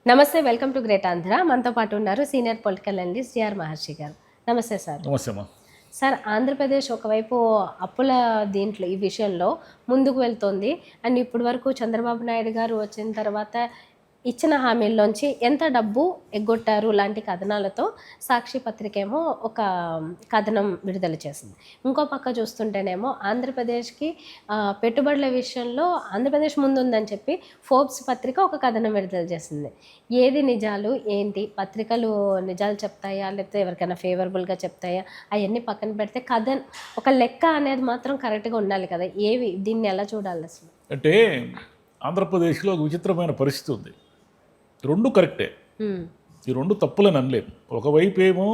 నమస్తే. Welcome to great Andhra. మనతో పాటు ఉన్నారు సీనియర్ పొలిటికల్ అనలిస్ట్ జిఆర్ మహర్షి గారు. నమస్తే సార్. నమస్తే అమ్మా. సార్, ఆంధ్రప్రదేశ్ ఒకవైపు అప్పుల దీంట్లో ఈ విషయంలో ముందుకు వెళ్తోంది. అండ్ ఇప్పటి వరకు చంద్రబాబు నాయుడు గారు వచ్చిన తర్వాత ఇచ్చిన హామీల్లోంచి ఎంత డబ్బు ఎగ్గొట్టారు లాంటి కథనాలతో సాక్షి పత్రిక ఏమో ఒక కథనం విడుదల చేసింది. ఇంకో పక్క చూస్తుంటేనేమో ఆంధ్రప్రదేశ్కి పెట్టుబడుల విషయంలో ఆంధ్రప్రదేశ్ ముందుందని చెప్పి ఫోర్బ్స్ పత్రిక ఒక కథనం విడుదల చేసింది. ఏది నిజాలు ఏంటి? పత్రికలు నిజాలు చెప్తాయా లేకపోతే ఎవరికైనా ఫేవరబుల్గా చెప్తాయా? అవన్నీ పక్కన పెడితే ఒక లెక్క అనేది మాత్రం కరెక్ట్గా ఉండాలి కదా. దీన్ని ఎలా చూడాలి అసలు? అంటే ఆంధ్రప్రదేశ్లో ఒక విచిత్రమైన పరిస్థితి ఉంది. రెండు కరెక్టే, ఈ రెండు తప్పులని అనలేదు. ఒకవైపు ఏమో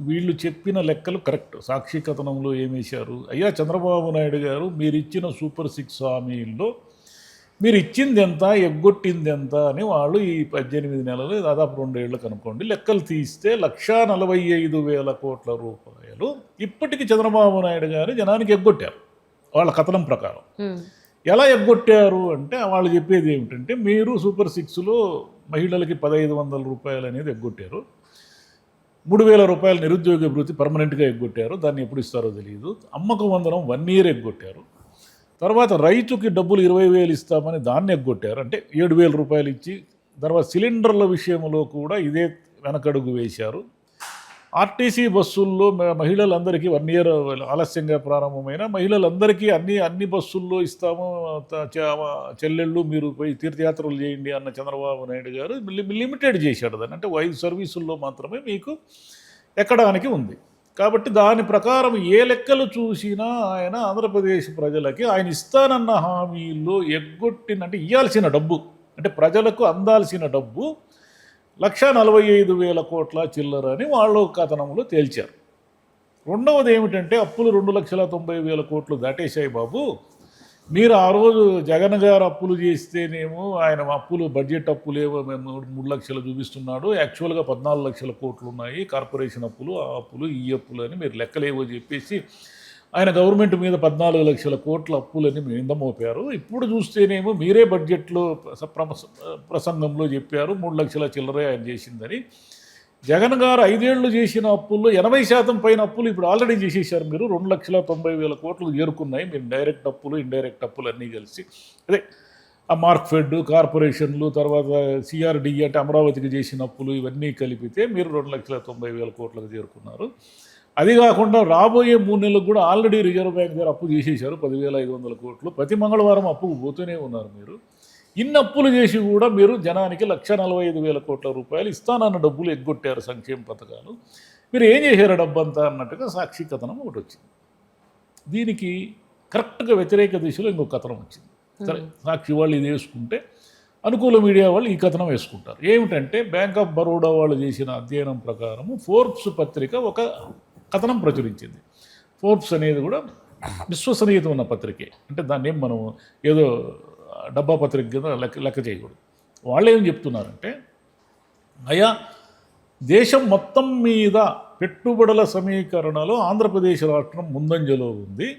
వీళ్ళు చెప్పిన లెక్కలు కరెక్ట్. సాక్షి కథనంలో ఏమేశారు, అయ్యా చంద్రబాబు నాయుడు గారు మీరు ఇచ్చిన సూపర్ 6 హామీల్లో మీరు ఇచ్చింది ఎంత, ఎగ్గొట్టింది ఎంత అని వాళ్ళు ఈ 18 నెలలు దాదాపు 2 ఏళ్ళకి అనుకోండి లెక్కలు తీస్తే 1,45,000 కోట్ల రూపాయలు ఇప్పటికి చంద్రబాబు నాయుడు గారు జనానికి ఎగ్గొట్టారు వాళ్ళ కథనం ప్రకారం. ఎలా ఎగ్గొట్టారు అంటే వాళ్ళు చెప్పేది ఏమిటంటే, మీరు సూపర్ 6లో మహిళలకి 1,500 రూపాయలు అనేది ఎగ్గొట్టారు, 3,000 రూపాయలు నిరుద్యోగ భృతి పర్మనెంట్గా ఎగ్గొట్టారు, దాన్ని ఎప్పుడు ఇస్తారో తెలియదు, అమ్మక వందనం 1 ఇయర్ ఎగ్గొట్టారు, తర్వాత రైతుకి డబ్బులు 20,000 ఇస్తామని దాన్ని ఎగ్గొట్టారు, అంటే 7,000 రూపాయలు ఇచ్చి, తర్వాత సిలిండర్ల విషయంలో కూడా ఇదే వెనకడుగు వేశారు. ఆర్టీసీ బస్సుల్లో మహిళలందరికీ 1 ఇయర్ ఆలస్యంగా ప్రారంభమైన మహిళలందరికీ అన్ని బస్సుల్లో ఇస్తాము, చెల్లెళ్ళు మీరు పోయి తీర్థయాత్రలు చేయండి అన్న చంద్రబాబు నాయుడు గారు లిమిటెడ్ చేశాడు దాన్ని. అంటే 5 సర్వీసుల్లో మాత్రమే మీకు ఎక్కడానికి ఉంది. కాబట్టి దాని ప్రకారం ఏ లెక్కలు చూసినా ఆయన ఆంధ్రప్రదేశ్ ప్రజలకి ఆయన ఇస్తానన్న హామీల్లో ఎగ్గొట్టినంటే ఇవ్వాల్సిన డబ్బు, అంటే ప్రజలకు అందాల్సిన డబ్బు 1,45,000 కోట్ల చిల్లర అని వాళ్ళు కథనంలో తేల్చారు. రెండవది ఏమిటంటే, అప్పులు 2,90,000 కోట్లు దాటేశాయి బాబు. మీరు ఆ రోజు జగన్ గారు అప్పులు చేస్తేనేమో ఆయన అప్పులు బడ్జెట్ అప్పులేవో 3 లక్షలు చూపిస్తున్నాడు, యాక్చువల్గా 14 లక్షల కోట్లు ఉన్నాయి కార్పొరేషన్ అప్పులు, ఆ అప్పులు ఈ అప్పులు అని మీరు లెక్కలేవో చెప్పేసి ఆయన గవర్నమెంట్ మీద 14 లక్షల కోట్ల అప్పులని మీద మోపారు. ఇప్పుడు చూస్తేనేమో మీరే బడ్జెట్లో ప్రసంగంలో చెప్పారు 3 లక్షల చిల్లరే ఆయన చేసిందని. జగన్ గారు 5 ఏళ్ళు చేసిన అప్పుల్లో 80% పైన అప్పులు ఇప్పుడు ఆల్రెడీ చేసేసారు. మీరు 2,90,000 కోట్లు చేరుకున్నాయి మీరు డైరెక్ట్ అప్పులు ఇండైరెక్ట్ అప్పులు అన్నీ కలిసి. అదే ఆ మార్క్ఫెడ్ కార్పొరేషన్లు, తర్వాత సిఆర్డి అంటే అమరావతికి చేసిన అప్పులు ఇవన్నీ కలిపితే మీరు 2,90,000 కోట్లకు చేరుకున్నారు. అది కాకుండా రాబోయే 3 నెలలకు కూడా ఆల్రెడీ రిజర్వ్ బ్యాంక్ గారు అప్పు చేసేశారు 10,500 కోట్లు. ప్రతి మంగళవారం అప్పుకు పోతూనే ఉన్నారు మీరు. ఇన్ని అప్పులు చేసి కూడా మీరు జనానికి 1,45,000 కోట్ల రూపాయలు ఇస్తానన్న డబ్బులు ఎగ్గొట్టారు సంక్షేమ పథకాలు. మీరు ఏం చేశారు డబ్బంతా అన్నట్టుగా సాక్షి కథనం ఒకటి వచ్చింది. దీనికి కరెక్ట్గా వ్యతిరేక దిశలో ఇంకొక కథనం వచ్చింది. సరే, సాక్షి వాళ్ళు ఇది వేసుకుంటే అనుకూల మీడియా వాళ్ళు ఈ కథనం వేసుకుంటారు. ఏమిటంటే, బ్యాంక్ ఆఫ్ బరోడా వాళ్ళు చేసిన అధ్యయనం ప్రకారము ఫోర్బ్స్ పత్రిక ఒక కథనం ప్రచురించింది. ఫోర్బ్స్ అనేది కూడా విశ్వసనీయత ఉన్న పత్రికే, అంటే దాన్ని ఏం మనం ఏదో డబ్బా పత్రిక కింద లెక్క చేయకూడదు. వాళ్ళు ఏం చెప్తున్నారంటే, అయ్యా దేశం మొత్తం మీద పెట్టుబడుల సమీకరణలో ఆంధ్రప్రదేశ్ రాష్ట్రం ముందంజలో ఉంది.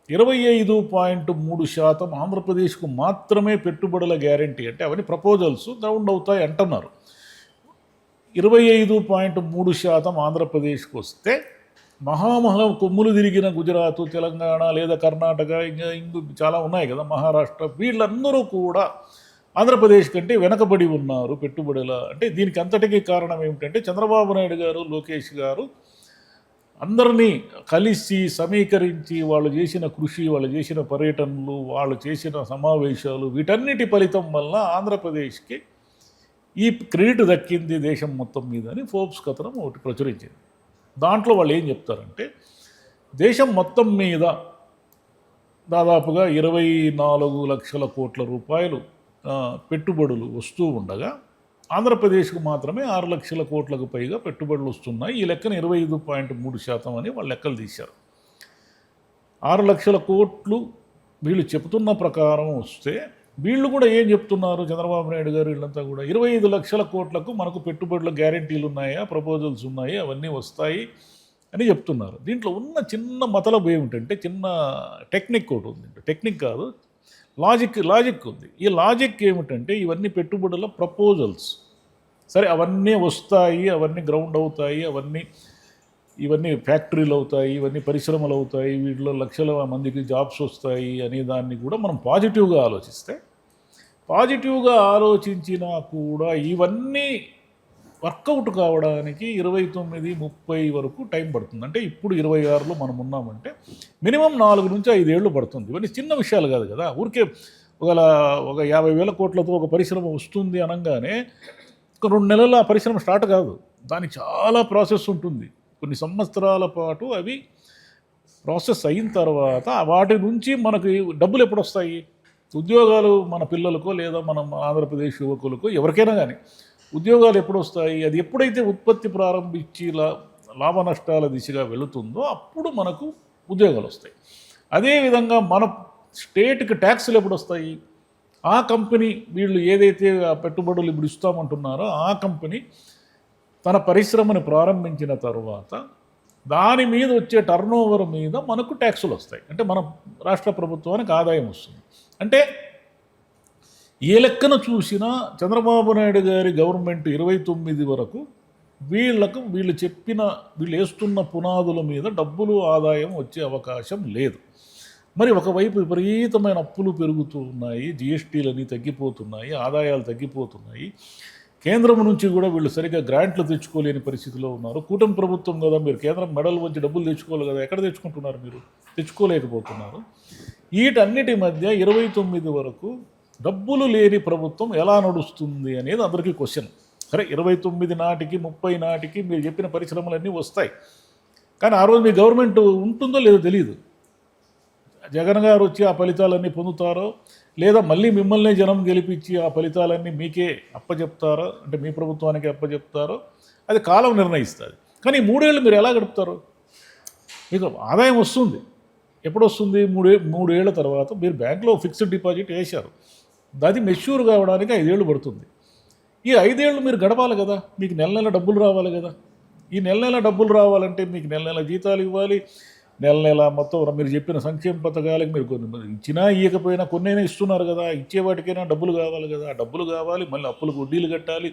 25.3% ఆంధ్రప్రదేశ్కు మాత్రమే పెట్టుబడుల గ్యారంటీ, అంటే అవన్నీ ప్రపోజల్స్ గ్రౌండ్ అవుతాయి అంటున్నారు. 25.3% ఆంధ్రప్రదేశ్కి వస్తే కొమ్ములు తిరిగిన గుజరాత్, తెలంగాణ లేదా కర్ణాటక, ఇంకా చాలా ఉన్నాయి కదా, మహారాష్ట్ర, వీళ్ళందరూ కూడా ఆంధ్రప్రదేశ్ కంటే వెనకబడి ఉన్నారు పెట్టుబడుల. అంటే దీనికి అంతటికీ కారణం ఏమిటంటే, చంద్రబాబు నాయుడు గారు, లోకేష్ గారు అందరినీ కలిసి సమీకరించి వాళ్ళు చేసిన కృషి, వాళ్ళు చేసిన పర్యటనలు, వాళ్ళు చేసిన సమావేశాలు, వీటన్నిటి ఫలితం వల్ల ఆంధ్రప్రదేశ్కి ఈ క్రెడిట్ దక్కింది దేశం మొత్తం మీద అని ఫోర్బ్స్ కథనం ఒకటి ప్రచురించింది. దాంట్లో వాళ్ళు ఏం చెప్తారంటే, దేశం మొత్తం మీద దాదాపుగా 24 లక్షల కోట్ల రూపాయలు పెట్టుబడులు వస్తూ ఉండగా ఆంధ్రప్రదేశ్కు మాత్రమే 6 లక్షల కోట్లకు పైగా పెట్టుబడులు వస్తున్నాయి. ఈ లెక్కన 25.3% అని వాళ్ళు లెక్కలు తీశారు. 6 లక్షల కోట్లు వీళ్ళు చెబుతున్న ప్రకారం వస్తే, వీళ్ళు కూడా ఏం చెప్తున్నారు చంద్రబాబు నాయుడు గారు వీళ్ళంతా కూడా, 25 లక్షల కోట్లకు మనకు పెట్టుబడుల గ్యారంటీలు ఉన్నాయా, ప్రపోజల్స్ ఉన్నాయి, అవన్నీ వస్తాయి అని చెప్తున్నారు. దీంట్లో ఉన్న చిన్న మతలబు ఏమిటంటే, చిన్న టెక్నిక్ ఒకటి ఉంది. టెక్నిక్ కాదు, లాజిక్ ఉంది. ఈ లాజిక్ ఏమిటంటే, ఇవన్నీ పెట్టుబడుల ప్రపోజల్స్. సరే అవన్నీ వస్తాయి, అవన్నీ గ్రౌండ్ అవుతాయి, ఇవన్నీ ఫ్యాక్టరీలు అవుతాయి, ఇవన్నీ పరిశ్రమలు అవుతాయి, వీటిలో లక్షల మందికి జాబ్స్ వస్తాయి అనే దాన్ని కూడా మనం పాజిటివ్గా ఆలోచిస్తే, పాజిటివ్గా ఆలోచించినా కూడా ఇవన్నీ వర్కౌట్ కావడానికి 29-30 వరకు టైం పడుతుంది. అంటే ఇప్పుడు 26లో మనం ఉన్నామంటే మినిమం 4 నుంచి 5 ఏళ్ళు పడుతుంది. ఇవన్నీ చిన్న విషయాలు కాదు కదా. ఊరికే ఒక 50,000 కోట్లతో ఒక పరిశ్రమ వస్తుంది అనగానే ఒక 2 నెలల్లో ఆ పరిశ్రమ స్టార్ట్ కాదు. దానికి చాలా ప్రాసెస్ ఉంటుంది. కొన్ని సంవత్సరాల పాటు అవి ప్రాసెస్ అయిన తర్వాత వాటి నుంచి మనకి డబ్బులు ఎప్పుడు వస్తాయి? ఉద్యోగాలు మన పిల్లలకో లేదా మన ఆంధ్రప్రదేశ్ యువకులకో ఎవరికైనా కానీ ఉద్యోగాలు ఎప్పుడు వస్తాయి? అది ఎప్పుడైతే ఉత్పత్తి ప్రారంభించి లాభ నష్టాల దిశగా వెళుతుందో అప్పుడు మనకు ఉద్యోగాలు వస్తాయి. అదేవిధంగా మన స్టేట్కి ట్యాక్సులు ఎప్పుడు వస్తాయి? ఆ కంపెనీ వీళ్ళు ఏదైతే పెట్టుబడులు ఇప్పుడు ఇస్తామంటున్నారో ఆ కంపెనీ తన పరిశ్రమను ప్రారంభించిన తర్వాత దాని మీద వచ్చే టర్నోవర్ మీద మనకు ట్యాక్సులు వస్తాయి. అంటే మన రాష్ట్ర ప్రభుత్వానికి ఆదాయం వస్తుంది. అంటే ఏ లెక్కన చూసినా చంద్రబాబు నాయుడు గారి గవర్నమెంట్ 29 వరకు వీళ్ళు వేస్తున్న పునాదుల మీద డబ్బులు ఆదాయం వచ్చే అవకాశం లేదు. మరి ఒకవైపు విపరీతమైన అప్పులు పెరుగుతూ ఉన్నాయి, జిఎస్టీలన్నీ తగ్గిపోతున్నాయి, ఆదాయాలు తగ్గిపోతున్నాయి. కేంద్రం నుంచి కూడా వీళ్ళు సరిగ్గా గ్రాంట్లు తెచ్చుకోలేని పరిస్థితిలో ఉన్నారు. కూటమి ప్రభుత్వం కదా, మీరు కేంద్రం మెడల్ వచ్చి డబ్బులు తెచ్చుకోవాలి కదా, ఎక్కడ తెచ్చుకుంటున్నారు? మీరు తెచ్చుకోలేకపోతున్నారు. వీటన్నిటి మధ్య 29 వరకు డబ్బులు లేని ప్రభుత్వం ఎలా నడుస్తుంది అనేది అందరికీ క్వశ్చన్. సరే 29 నాటికి 30 నాటికి మీరు చెప్పిన పరిశ్రమలన్నీ వస్తాయి, కానీ ఆ రోజు మీ గవర్నమెంట్ ఉంటుందో లేదో తెలియదు. జగన్ గారు వచ్చి ఆ ఫలితాలన్నీ పొందుతారో లేదా మళ్ళీ మిమ్మల్ని జనం గెలిపించి ఆ ఫలితాలన్నీ మీకే అప్పచెప్తారో, అంటే మీ ప్రభుత్వానికి అప్పచెప్తారో అది కాలం నిర్ణయిస్తుంది. కానీ 3 ఏళ్ళు మీరు ఎలా గడుపుతారు? మీకు ఆదాయం వస్తుంది, ఎప్పుడు వస్తుంది? 3 ఏళ్ల తర్వాత మీరు బ్యాంకులో ఫిక్స్డ్ డిపాజిట్ వేశారు, అది మెచ్యూర్ కావడానికి 5 ఏళ్ళు పడుతుంది. ఈ 5 ఏళ్ళు మీరు గడపాలి కదా, మీకు నెల నెల డబ్బులు రావాలి కదా. ఈ నెల నెల డబ్బులు రావాలంటే మీకు నెల నెల జీతాలు ఇవ్వాలి, నెల నెల మొత్తం మీరు చెప్పిన సంక్షేమ పథకాలకు మీరు కొన్ని ఇచ్చినా ఇవ్వకపోయినా కొన్నైనా ఇస్తున్నారు కదా, ఇచ్చే వాటికైనా డబ్బులు కావాలి కదా. ఆ డబ్బులు కావాలి, మళ్ళీ అప్పులకు వడ్డీలు కట్టాలి,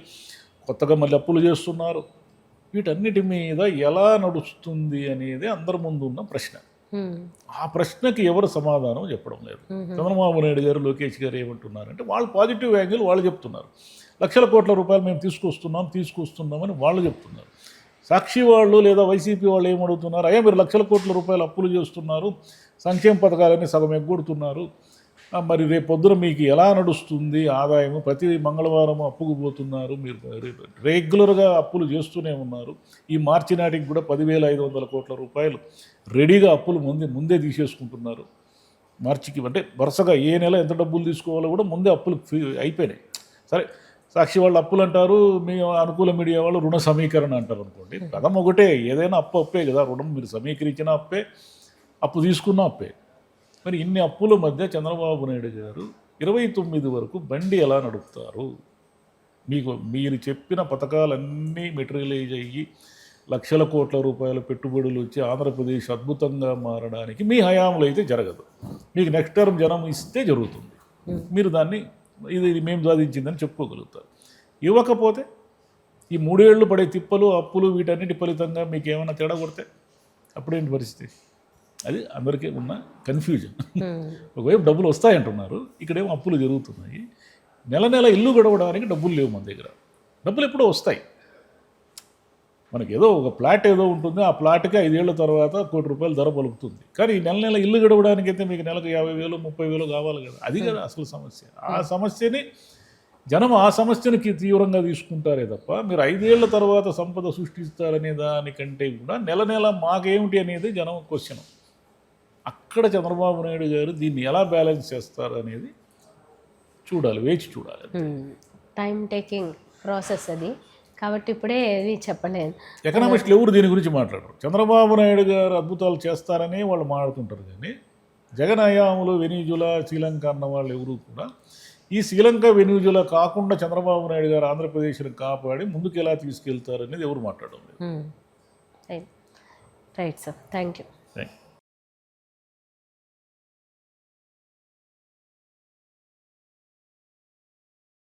కొత్తగా మళ్ళీ అప్పులు చేస్తున్నారు. వీటన్నిటి మీద ఎలా నడుస్తుంది అనేది అందరి ముందు ఉన్న ప్రశ్న. ఆ ప్రశ్నకి ఎవరు సమాధానం చెప్పడం లేదు. చంద్రబాబు నాయుడు గారు, లోకేష్ గారు ఏమంటున్నారంటే వాళ్ళు పాజిటివ్ యాంగిల్ వాళ్ళు చెప్తున్నారు. లక్షల కోట్ల రూపాయలు మేము తీసుకొస్తున్నామని వాళ్ళు చెప్తున్నారు. సాక్షి వాళ్ళు లేదా వైసీపీ వాళ్ళు ఏమడుగుతున్నారు? అయ్యా మీరు లక్షల కోట్ల రూపాయలు అప్పులు చేస్తున్నారు, సంక్షేమ పథకాలన్నీ సగం ఎగ్గొడుతున్నారు, మరి రేపు పొద్దున మీకు ఎలా నడుస్తుంది ఆదాయము? ప్రతి మంగళవారం అప్పుకు పోతున్నారు, మీరు రెగ్యులర్గా అప్పులు చేస్తూనే ఉన్నారు. ఈ మార్చి నాటికి కూడా 10,500 కోట్ల రూపాయలు రెడీగా అప్పులు ముందే తీసేసుకుంటున్నారు. మార్చికి అంటే వరుసగా ఏ నెల ఎంత డబ్బులు తీసుకోవాలో కూడా ముందే అప్పులు అయిపోయినాయి. సరే సాక్షి వాళ్ళు అప్పులు అంటారు, మీ అనుకూల మీడియా వాళ్ళు రుణ సమీకరణ అంటారు అనుకోండి. కథం ఒకటే, ఏదైనా అప్పే కదా. రుణం మీరు సమీకరించిన అప్పే, అప్పు తీసుకున్న అప్పే. మరి ఇన్ని అప్పుల మధ్య చంద్రబాబు నాయుడు గారు 29 వరకు బండి ఎలా నడుపుతారు? మీరు చెప్పిన పథకాలన్నీ మెటీరియలైజ్ అయ్యి లక్షల కోట్ల రూపాయల పెట్టుబడులు వచ్చి ఆంధ్రప్రదేశ్ అద్భుతంగా మారడానికి మీ హయాంలో అయితే జరగదు. మీకు నెక్స్ట్ టర్మ్ జనం ఇస్తే జరుగుతుంది. మీరు దాన్ని ఇది మేము సాధించిందని చెప్పుకోగలుగుతారు. ఇవ్వకపోతే ఈ 3 ఏళ్ళు పడే తిప్పలు, అప్పులు, వీటన్నిటి ఫలితంగా మీకు ఏమైనా తేడా కొడితే అప్పుడేంటి పరిస్థితి? అది అందరికీ ఉన్న కన్ఫ్యూజన్. ఒకవైపు డబ్బులు వస్తాయంటున్నారు, ఇక్కడేమో అప్పులు జరుగుతున్నాయి. నెల నెల ఇల్లు గడవడానికి డబ్బులు లేవు మన దగ్గర. డబ్బులు ఎప్పుడో వస్తాయి. మనకి ఏదో ఒక ప్లాట్ ఏదో ఉంటుంది, ఆ ప్లాట్కి 5 ఏళ్ల తర్వాత ₹1,00,00,000 ధర పలుకుతుంది. కానీ నెల నెల ఇల్లు గడవడానికి అయితే మీకు నెలకు 50,000 30,000 కావాలి కదా. అది కదా అసలు సమస్య. ఆ సమస్యని తీవ్రంగా తీసుకుంటారే తప్ప మీరు 5 ఏళ్ల తర్వాత సంపద సృష్టిస్తారనే దానికంటే కూడా నెల నెల మాకేమిటి అనేది జనం క్వశ్చన్. అక్కడ చంద్రబాబు నాయుడు గారు దీన్ని ఎలా బ్యాలెన్స్ చేస్తారు అనేది చూడాలి, వేచి చూడాలి. టైం టేకింగ్ ప్రాసెస్ అది, కాబట్టి ఇప్పుడే ఏది చెప్పలేదు. ఎకనామిస్టులు ఎవరు దీని గురించి మాట్లాడరు. చంద్రబాబు నాయుడు గారు అద్భుతాలు చేస్తారని వాళ్ళు మాట్లాడుతుంటారు, కానీ జగన్ హయాంలో వెనిజులా, శ్రీలంక అన్న వాళ్ళు ఎవరు కూడా ఈ శ్రీలంక, వెనిజులా కాకుండా చంద్రబాబు నాయుడు గారు ఆంధ్రప్రదేశ్ని కాపాడి ముందుకు ఎలా తీసుకెళ్తారనేది ఎవరు మాట్లాడడం లేదు. Right sir, thank you.